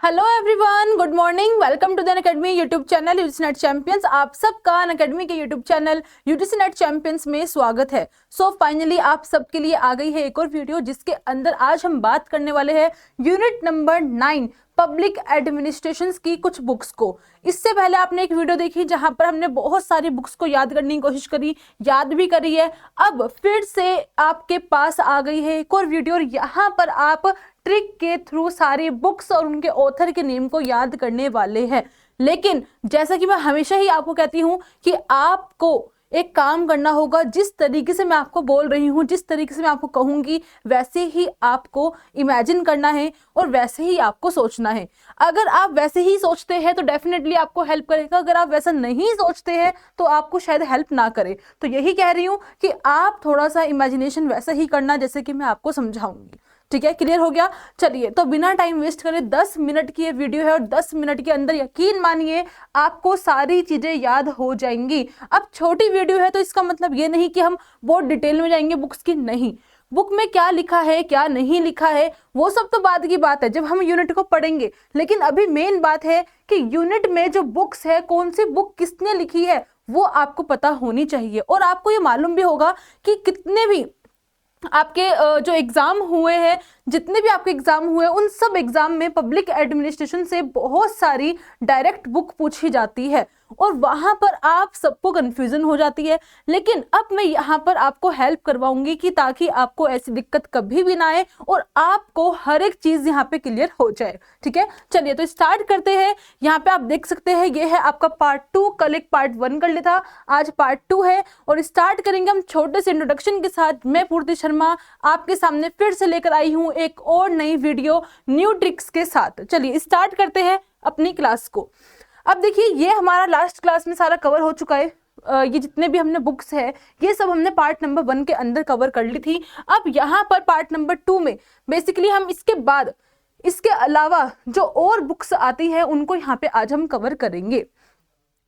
Hello everyone, good morning. Welcome to the Unacademy YouTube channel UGC NET champions. आप सबका Unacademy के YouTube channel UGC NET champions में स्वागत है। Finally आप सबके लिए आ गई है एक और वीडियो, जिसके अंदर आज हम बात करने वाले हैं यूनिट नंबर 9 पब्लिक एडमिनिस्ट्रेशन की कुछ बुक्स को। इससे पहले आपने एक वीडियो देखी जहां पर हमने बहुत सारी बुक्स को याद करने की कोशिश करी, याद भी करी है। अब फिर से आपके पास आ गई है एक और वीडियो, और यहाँ पर आप ट्रिक के थ्रू सारी बुक्स और उनके ऑथर के नेम को याद करने वाले हैं। लेकिन जैसा कि मैं हमेशा ही आपको कहती हूं कि आपको एक काम करना होगा। जिस तरीके से मैं आपको बोल रही हूं, जिस तरीके से मैं आपको कहूंगी, वैसे ही आपको इमेजिन करना है और वैसे ही आपको सोचना है। अगर आप वैसे ही सोचते हैं तो डेफिनेटली आपको हेल्प करेगा। अगर आप वैसा नहीं सोचते हैं तो आपको शायद हेल्प ना करे। तो यही कह रही हूं कि आप थोड़ा सा इमेजिनेशन वैसा ही करना जैसे कि मैं आपको समझाऊंगी। ठीक है, क्लियर हो गया? चलिए, तो बिना टाइम वेस्ट करे 10 मिनट की ये वीडियो है, और 10 मिनट के अंदर यकीन मानिए आपको सारी चीजें याद हो जाएंगी। अब छोटी वीडियो है तो इसका मतलब ये नहीं कि हम बहुत डिटेल में जाएंगे बुक्स की, नहीं। बुक में क्या लिखा है क्या नहीं लिखा है वो सब तो बाद की बात है जब हम यूनिट को पढ़ेंगे। लेकिन अभी मेन बात है कि यूनिट में जो बुक्स है, कौन सी बुक किसने लिखी है, वो आपको पता होनी चाहिए। और आपको ये मालूम भी होगा कि कितने भी आपके जो एग्जाम हुए हैं, जितने भी आपके एग्जाम हुए, उन सब एग्जाम में पब्लिक एडमिनिस्ट्रेशन से बहुत सारी डायरेक्ट बुक पूछी जाती है, और वहां पर आप सबको कंफ्यूजन हो जाती है। लेकिन अब मैं यहाँ पर आपको हेल्प करवाऊंगी कि ताकि आपको ऐसी दिक्कत कभी भी ना आए और आपको हर एक चीज यहाँ पे क्लियर हो जाए। ठीक है, चलिए तो स्टार्ट करते हैं। यहाँ पे आप देख सकते हैं ये है आपका पार्ट 2। कल एक पार्ट 1 कर लिया था, आज पार्ट 2 है, और स्टार्ट करेंगे हम छोटे से इंट्रोडक्शन के साथ। मैं पूर्ति शर्मा आपके सामने फिर से लेकर आई हूँ एक और नई वीडियो न्यू ट्रिक्स के साथ। चलिए स्टार्ट करते हैं अपनी क्लास को। अब देखिए, ये हमारा लास्ट क्लास में सारा कवर हो चुका है। ये जितने भी हमने बुक्स है ये सब हमने पार्ट नंबर 1 के अंदर कवर कर ली थी। अब यहाँ पर पार्ट नंबर 2 में बेसिकली हम इसके बाद, इसके अलावा जो और बुक्स आती है उनको यहाँ पे आज हम कवर करेंगे।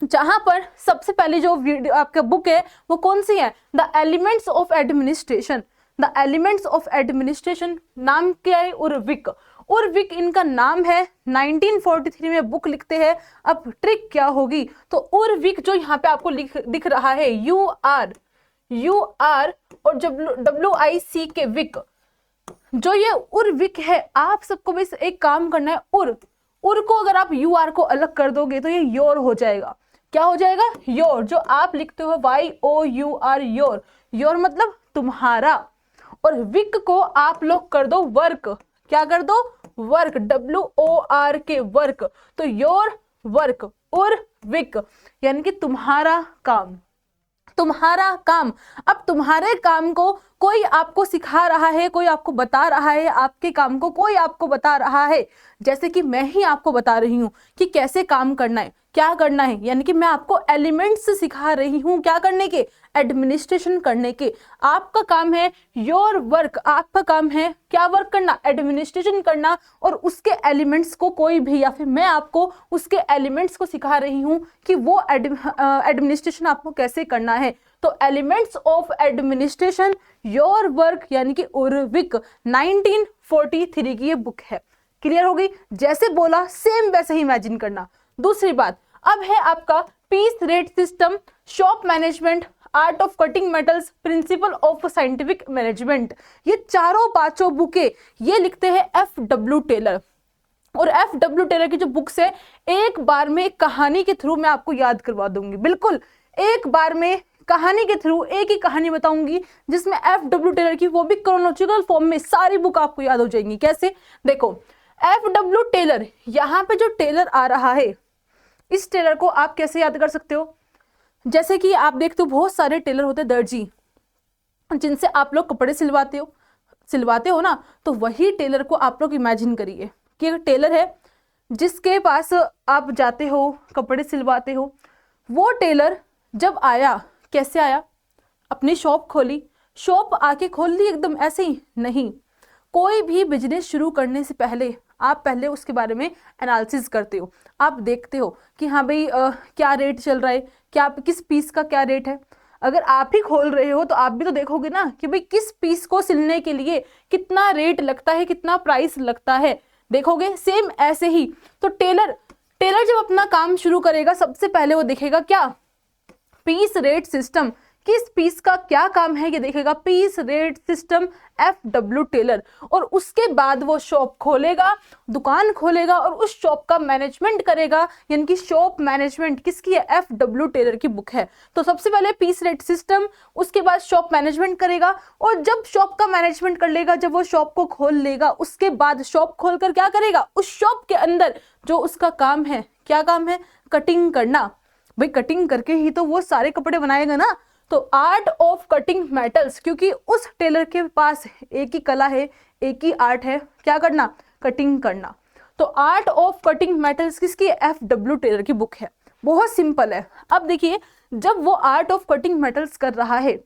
जहां पर सबसे पहले जो वीडियो आपका बुक है वो कौन सी है? The elements of administration. The elements of administration, नाम क्या है? उर्विक। उर्विक इनका नाम है। 1943 में बुक लिखते हैं। अब ट्रिक क्या होगी? तो उर्विक जो यहाँ पे आपको दिख रहा है, यू आर और WIC के विक, जो ये उर्विक है, आप सबको बस एक काम करना है। उर को अगर आप UR को अलग कर दोगे तो ये योर हो जाएगा। क्या हो जाएगा? योर। जो आप लिखते हो YOUR, योर। योर मतलब तुम्हारा। और विक को आप लोग कर दो वर्क। क्या कर दो? वर्क। WOR के वर्क। तो योर वर्क और विक यानी कि तुम्हारा काम। तुम्हारा काम। अब तुम्हारे काम को कोई आपको सिखा रहा है, कोई आपको बता रहा है, आपके काम को कोई आपको बता रहा है। जैसे कि मैं ही आपको बता रही हूं कि कैसे काम करना है, क्या करना है। यानी कि मैं आपको एलिमेंट्स सिखा रही हूं क्या करने के? एडमिनिस्ट्रेशन करने के। आपका काम है योर वर्क। आपका काम है क्या वर्क करना? एडमिनिस्ट्रेशन करना। और उसके एलिमेंट्स को कोई भी, या फिर मैं आपको उसके एलिमेंट्स को सिखा रही हूं कि वो एडमिनिस्ट्रेशन आपको कैसे करना है। तो elements of administration, your work यानी कि उर्विक, 1943 की ये बुक है। क्लियर हो गई? जैसे बोला सेम वैसे ही इमेजिन करना। दूसरी बात, अब है आपका piece rate system, shop management, art of cutting metals, principle of scientific management. ये चारों पांचों बुकें ये लिखते हैं FW टेलर। और FW टेलर की जो बुक्स है, एक बार में कहानी के थ्रू मैं आपको याद करवा दूंगी। बिल्कुल एक बार में कहानी के थ्रू एक ही कहानी बताऊंगी, जिसमें FW टेलर की, वो भी क्रोनोलॉजिकल फॉर्म में, सारी बुक आपको याद हो जाएंगी। कैसे? देखो, FW टेलर, यहाँ पे जो टेलर आ रहा है, इस टेलर को आप कैसे याद कर सकते हो? जैसे कि आप देखते हो बहुत सारे टेलर होते हैं, दर्जी, जिनसे आप लोग कपड़े सिलवाते हो ना। तो वही टेलर को आप लोग इमेजिन करिए कि एक टेलर है जिसके पास आप जाते हो, कपड़े सिलवाते हो। वो टेलर जब आया, कैसे आया? अपनी शॉप खोली। शॉप आके खोल ली एकदम ऐसे ही नहीं। कोई भी बिजनेस शुरू करने से पहले आप पहले उसके बारे में एनालिसिस करते हो। आप देखते हो कि हाँ भाई क्या रेट चल रहा है, क्या किस पीस का क्या रेट है। अगर आप ही खोल रहे हो तो आप भी तो देखोगे ना कि भाई किस पीस को सिलने के लिए कितना रेट लगता है, कितना प्राइस लगता है। देखोगे सेम ऐसे ही। तो टेलर जब अपना काम शुरू करेगा सबसे पहले वो देखेगा क्या, पीस रेट सिस्टम, किस पीस का क्या काम है ये देखेगा, piece rate system FW Taylor. और उसके बाद वो शॉप खोलेगा, दुकान खोलेगा और उस शॉप का मैनेजमेंट करेगा, यानी कि शॉप मैनेजमेंट किसकी है, FW टेलर की बुक है। तो सबसे पहले पीस रेट सिस्टम, उसके बाद शॉप मैनेजमेंट करेगा, और जब शॉप का मैनेजमेंट कर लेगा, जब वो शॉप को खोल लेगा, उसके बाद शॉप खोलकर क्या करेगा, उस शॉप के अंदर जो उसका काम है, क्या काम है, कटिंग करना। भाई कटिंग करके ही तो वो सारे कपड़े बनाएगा ना। तो आर्ट ऑफ कटिंग मेटल्स, क्योंकि उस टेलर के पास एक ही कला है, एक ही आर्ट है, क्या करना, कटिंग करना। तो आर्ट ऑफ कटिंग मेटल्स किसकी, FW टेलर की बुक है। बहुत सिंपल है। अब देखिए जब वो आर्ट ऑफ कटिंग मेटल्स कर रहा है,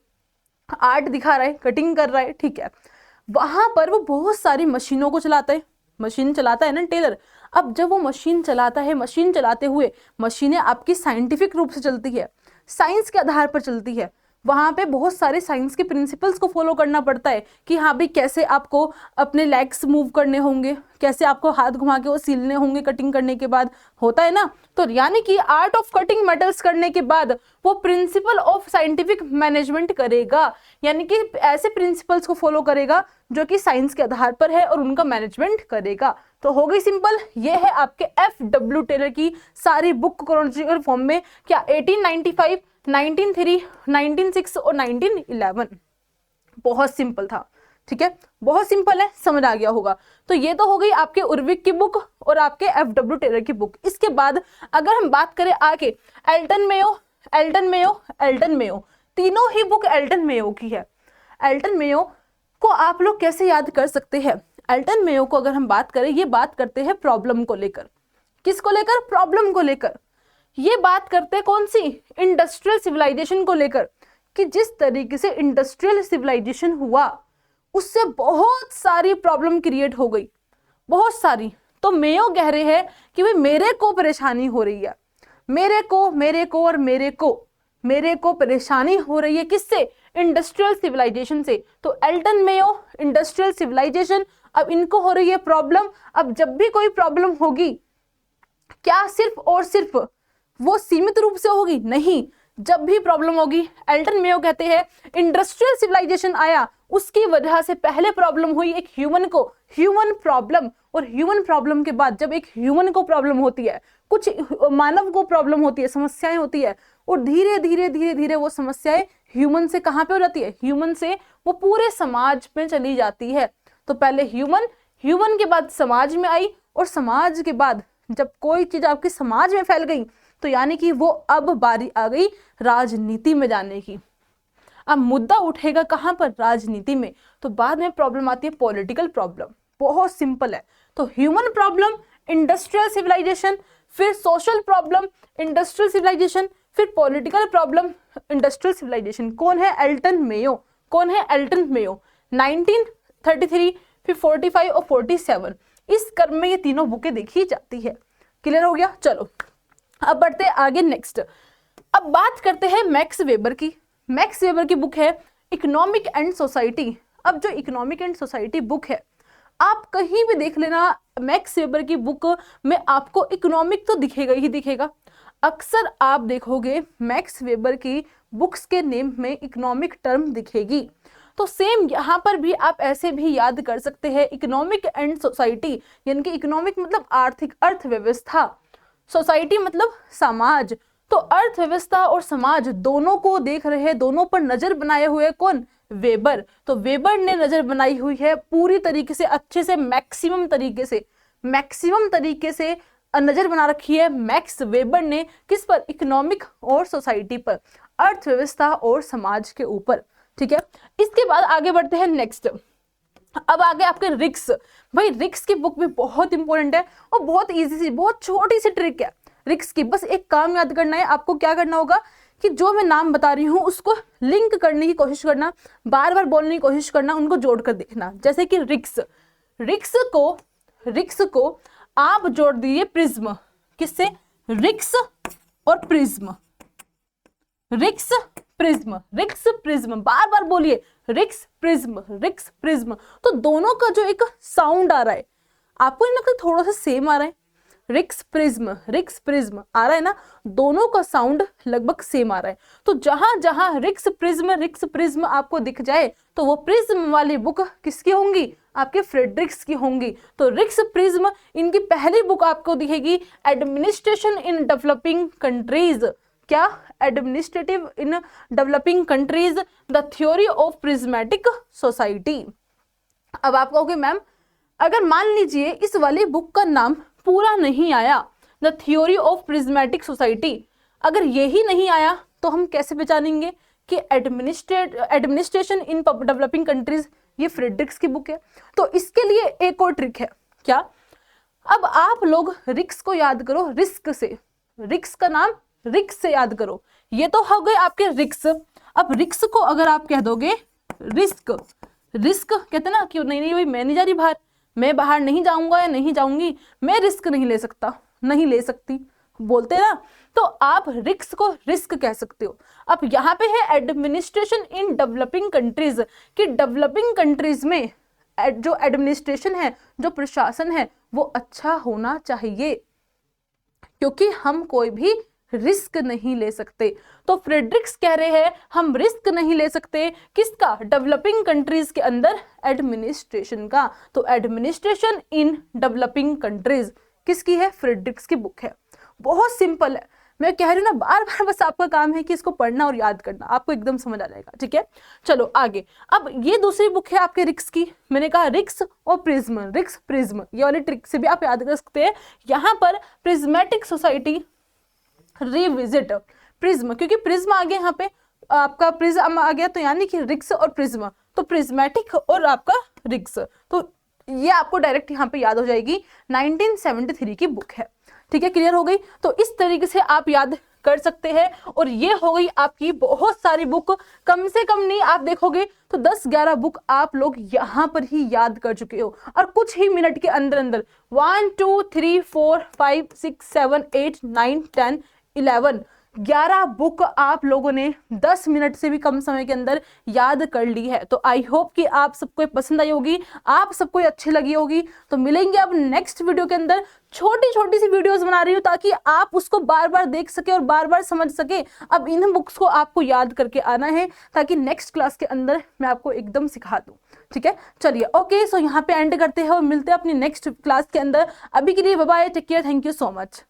आर्ट दिखा रहा है, कटिंग कर रहा है, ठीक है, वहां पर वो बहुत सारी मशीनों को चलाता है, मशीन चलाता है ना टेलर। अब जब वो मशीन चलाता है, मशीन चलाते हुए मशीनें आपकी साइंटिफिक रूप से चलती है, साइंस के आधार पर चलती है, वहां पे बहुत सारे साइंस के प्रिंसिपल्स को फॉलो करना पड़ता है कि हाँ भाई कैसे आपको अपने लेग्स मूव करने होंगे, कैसे आपको हाथ घुमा के वो सीलने होंगे कटिंग करने के बाद, होता है ना। तो यानी कि आर्ट ऑफ कटिंग मेटल्स करने के बाद वो प्रिंसिपल ऑफ साइंटिफिक मैनेजमेंट करेगा, यानी कि ऐसे प्रिंसिपल्स को फॉलो करेगा जो कि साइंस के आधार पर है और उनका मैनेजमेंट करेगा। तो हो गई सिंपल। ये है आपके FW टेलर की सारी बुक क्रोनोलॉजिकल फॉर्म में, क्या 1895, 1903, 1906 और 1911। बहुत सिंपल था, ठीक है, बहुत सिंपल है, समझ आ गया होगा। तो ये तो हो गई आपके उर्विक की बुक और आपके FW टेलर की बुक। इसके बाद अगर हम बात करें आगे, Elton Mayo, Elton Mayo, Elton Mayo, तीनों ही बुक एल्टन मेयो की है। एल्टन मेयो को आप लोग कैसे याद कर सकते हैं, एल्टन मेयो को अगर हम बात करें, ये बात करते हैं प्रॉब्लम को लेकर, किसको लेकर, प्रॉब्लम को लेकर। ये बात करते हैं कौन सी, इंडस्ट्रियल सिविलाइजेशन को लेकर, कि जिस तरीके से इंडस्ट्रियल सिविलाइजेशन हुआ उससे बहुत सारी प्रॉब्लम क्रिएट हो गई, बहुत सारी। तो मेयो कह रहे हैं कि भाई मेरे को परेशानी हो रही है, मेरे को और मेरे को परेशानी हो रही है, किससे, इंडस्ट्रियल सिविलाइजेशन से। तो एल्टन मेयो, इंडस्ट्रियल सिविलाइजेशन, अब इनको हो रही है प्रॉब्लम। अब जब भी कोई प्रॉब्लम होगी, क्या सिर्फ और सिर्फ वो सीमित रूप से होगी, नहीं, जब भी प्रॉब्लम होगी, एल्टन मेयो कहते हैं इंडस्ट्रियल सिविलाइजेशन आया, उसकी वजह से पहले प्रॉब्लम हुई एक ह्यूमन को, ह्यूमन प्रॉब्लम, और ह्यूमन प्रॉब्लम के बाद जब एक ह्यूमन को प्रॉब्लम होती है, कुछ मानव को प्रॉब्लम होती है, समस्याएं होती है, और धीरे धीरे धीरे धीरे वो समस्याएं ह्यूमन से कहां पे हो जाती है, ह्यूमन से वो पूरे समाज में चली जाती है। तो पहले ह्यूमन, ह्यूमन के बाद समाज में आई, और समाज के बाद जब कोई चीज आपके समाज में फैल गई, तो यानी कि वो अब बारी आ गई राजनीति में जाने की। अब मुद्दा उठेगा कहां पर, राजनीति में। तो बाद में प्रॉब्लम आती है पॉलिटिकल प्रॉब्लम। बहुत सिंपल है। तो ह्यूमन प्रॉब्लम, इंडस्ट्रियल सिविलाइजेशन, फिर सोशल प्रॉब्लम, इंडस्ट्रियल सिविलाइजेशन, फिर पॉलिटिकल प्रॉब्लम, इंडस्ट्रियल सिविलाइजेशन। कौन है, एल्टन मेयो। कौन है, एल्टन मेयो। 1933, फिर 45 और 47, इस क्रम में ये तीनों बुकें देखी जाती है। क्लियर हो गया। चलो अब बढ़ते हैं आगे नेक्स्ट। अब बात करते हैं मैक्स वेबर की। मैक्स वेबर की बुक है इकोनॉमिक एंड सोसाइटी। अब जो इकोनॉमिक एंड सोसाइटी बुक है, आप कहीं भी देख लेना, मैक्स वेबर की बुक में आपको इकोनॉमिक तो दिखेगा ही दिखेगा। अक्सर आप देखोगे मैक्स वेबर की बुक्स के नेम में इकोनॉमिक टर्म दिखेगी। तो सेम यहाँ पर भी आप ऐसे भी याद कर सकते हैं, इकोनॉमिक एंड सोसाइटी, यानी कि इकोनॉमिक मतलब आर्थिक, अर्थव्यवस्था, सोसाइटी मतलब समाज। तो अर्थव्यवस्था और समाज दोनों को देख रहे हैं, दोनों पर नजर बनाए हुए कौन, वेबर। तो वेबर ने नजर बनाई हुई है पूरी तरीके से, अच्छे से, मैक्सिमम तरीके से नजर बना रखी है मैक्स वेबर ने, किस पर, इकोनॉमिक और सोसाइटी पर, अर्थव्यवस्था और समाज के ऊपर। ठीक है, इसके बाद आगे बढ़ते हैं नेक्स्ट। अब आगे आपके रिक्स। भाई रिक्स की बुक भी बहुत इंपॉर्टेंट है और बहुत इजी सी, बहुत छोटी सी ट्रिक है रिक्स की। बस एक काम याद करना है आपको, क्या करना होगा कि जो मैं नाम बता रही हूँ उसको लिंक करने की कोशिश करना, बार बार बोलने की कोशिश करना, उनको जोड़कर देखना। जैसे कि रिक्स, रिक्स को आप जोड़ दीजिए प्रिज्म। किससे, रिक्स और प्रिज्म, रिक्स प्रिज्म, बार बार बोलिए, रिक्स प्रिज्म। तो दोनों का जो एक साउंड आ रहा है, आपको नहीं लगता थोड़ा सा सेम आ रहा है? रिक्स प्रिज्म आ रहा है ना, दोनों का साउंड लगभग सेम आ रहा है। तो जहां जहां रिक्स प्रिज्म आपको दिख जाए तो वो प्रिज्म वाली बुक किसकी होंगी? आपके फ्रेडरिक्स की होंगी। तो रिक्स प्रिज्म, इनकी पहली बुक आपको दिखेगी एडमिनिस्ट्रेशन इन डेवलपिंग कंट्रीज। क्या? Administrative in developing countries, the theory of prismatic society. अब आप कहोगे मैम अगर मान लीजिए इस वाली बुक का नाम पूरा नहीं आया, the theory of prismatic society, अगर यही नहीं आया तो हम कैसे पहचानेंगे कि एडमिनिस्ट्रेशन इन डेवलपिंग कंट्रीज ये फ्रेडरिक्स की बुक है? तो इसके लिए एक और ट्रिक है। क्या? अब आप लोग रिक्स को याद करो रिस्क से, रिक्स का नाम रिक्स से याद करो। ये तो हो गए आपके रिक्स। अब रिक्स को अगर आप कह दोगे रिस्क, रिस्क कहते ना कि नहीं भाई मैं नहीं जा रही बाहर, मैं बाहर नहीं जाऊंगा या नहीं जाऊंगी, मैं रिस्क नहीं ले सकता, नहीं ले सकती बोलते हैं ना, तो आप रिक्स को रिस्क कह सकते हो। अब यहाँ पे है एडमिनिस्ट्रेशन इन डेवलपिंग कंट्रीज, कि डेवलपिंग कंट्रीज में जो एडमिनिस्ट्रेशन है, जो प्रशासन है वो अच्छा होना चाहिए, क्योंकि हम कोई भी रिस्क नहीं ले सकते। तो फ्रेडरिक्स कह रहे हैं हम रिस्क नहीं ले सकते, किसका? डेवलपिंग कंट्रीज के अंदर एडमिनिस्ट्रेशन का। तो एडमिनिस्ट्रेशन इन डेवलपिंग कंट्रीज किसकी है? फ्रेडरिक्स की बुक है। बहुत सिंपल है, मैं कह रही हूँ ना, बार बार बस आपका काम है कि इसको पढ़ना और याद करना, आपको एकदम समझ आ जाएगा। ठीक है, चलो आगे। अब ये दूसरी बुक है आपके रिक्स की, मैंने कहा रिक्स और प्रिज्म, रिक्स प्रिज्म, ये वाली ट्रिक से भी आप याद कर सकते हैं। यहाँ पर प्रिज्मेटिक सोसाइटी रिविजिट, प्रिज्म, क्योंकि प्रिज्म आ गया यहाँ पे, आपका प्रिज्म आ गया, तो यानी कि रिक्स और प्रिज्म, तो प्रिज्मेटिक और आपका रिक्स, तो ये आपको डायरेक्ट यहाँ पे याद हो जाएगी। 1973 की बुक है। ठीक है, क्लियर हो गई? तो इस तरीके से आप याद कर सकते हैं। और ये हो गई आपकी बहुत सारी बुक, कम से कम नहीं आप देखोगे तो 10-11 बुक आप लोग यहाँ पर ही याद कर चुके हो, और कुछ ही मिनट के अंदर अंदर 1 2 3 4 5 6 7 8 9 10 11 बुक आप लोगों ने 10 मिनट से भी कम समय के अंदर याद कर ली है। तो आई होप कि आप सबको पसंद आई होगी, आप सबको अच्छी लगी होगी। तो मिलेंगे अब नेक्स्ट वीडियो के अंदर। छोटी छोटी सी वीडियोस बना रही हूँ ताकि आप उसको बार बार देख सके और बार बार समझ सके। अब इन बुक्स को आपको याद करके आना है ताकि नेक्स्ट क्लास के अंदर मैं आपको एकदम सिखा दूँ। ठीक है, चलिए ओके, सो यहाँ पे एंड करते हैं और मिलते हैं अपनी नेक्स्ट क्लास के अंदर। अभी के लिए bye bye, take care, thank you so much.